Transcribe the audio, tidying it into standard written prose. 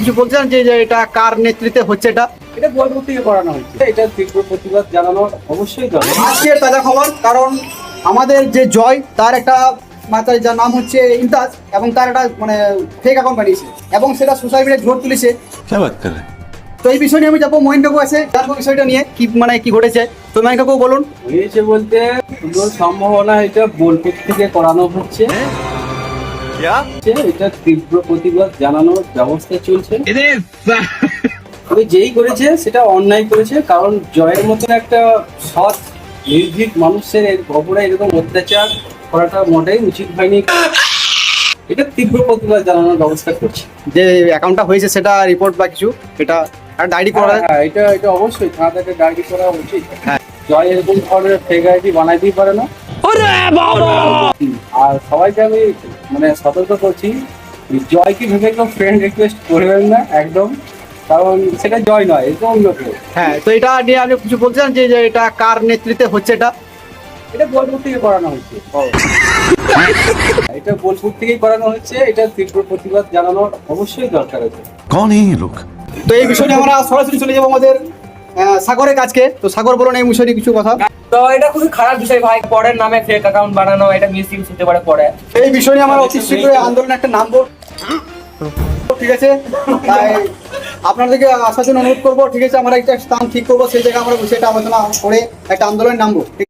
কিছু বলতে চান যে এটা কার নেতৃত্বে হচ্ছে এটা? এটা বোলপুর থেকে করানো হচ্ছে, এটা তীব্র প্রতিবাদ জানানোর অবশ্যই দরকার। আজকের তাজা খবর, কারণ আমাদের যে জয় তার একটা মাতার যার নাম হচ্ছে ইমতাজ, এবং তার একটা মানে ফেক অ্যাকাউন্ট বানিয়েছে এবং সেটা সোশ্যাল মিডিয়ায় ঝড় তুলেছে। তো এই বিষয় নিয়ে আমি যাবো, মহিন কাকু আছে, জানবো বিষয়টা নিয়ে কি মানে কি ঘটেছে। তো মহিন কাকু বলুন। হয়েছে বলতে পুরো সম্ভাবনা এটা বোলপুর থেকে করানো হচ্ছে, এটা তীব্র প্রতিবাদ জানানোর ব্যবস্থা চলছে। তবে যেই করেছে সেটা অন্যায় করেছে, কারণ জয়ের মতন একটা সৎ নির্ভীক মানুষের ওপরে এরকম অত্যাচার করাটা মোটেই উচিত হয়নি। এটা তীব্র প্রতিবাদ জানানোর ব্যবস্থা করছে। যে অ্যাকাউন্টটা হয়েছে সেটা রিপোর্ট বা কিছু এটা ডায়েরি করা। হ্যাঁ, এটা অবশ্যই থানা থেকে ডায়েরি করা উচিত। হ্যাঁ। জয় এরকম ধরনের ফেক আইডি বানাইতেই পারে না। আর সবাইকে আমি মানে সতর্ক করছি, জয়কে ভেবে কেউ ফ্রেন্ড রিকোয়েস্ট করবেন না একদম, কারণ সেটা জয় নয়, এটা অন্য কেউ। হ্যাঁ, তো এটা নিয়ে আপনি কিছু বলতে চান যে এটা কার নেতৃত্বে হচ্ছে এটা? এটা বোলপুর থেকে করানো হচ্ছে, এটা বোলপুর থেকেই করানো হচ্ছে, এটা তীব্র প্রতিবাদ জানানোর অবশ্যই দরকার আছে। कौन है ये लोग? তো এই বিষয় নিয়ে আমরা সরাসরি চলে যাবো আমাদের সাগরের কাজকে। তো সাগর বলুন এই বিষয়ে কিছু কথা। তো এটা খুবই খারাপ বিষয় ভাই, পরের নামে ফেক অ্যাকাউন্ট বানানো, এটা মিস ইউজ হতে পারে পরে। এই বিষয় নিয়ে আমরা অতি শীঘ্রই আন্দোলন একটা নামবো, ঠিক আছে? তাই আপনাদেরকে আসার জন্য অনুরোধ করবো, ঠিক আছে? আমরা একটা স্থান ঠিক করবো, সেই জায়গায় আমরা সেটা আলোচনা করে একটা আন্দোলন নামবো, ঠিক আছে?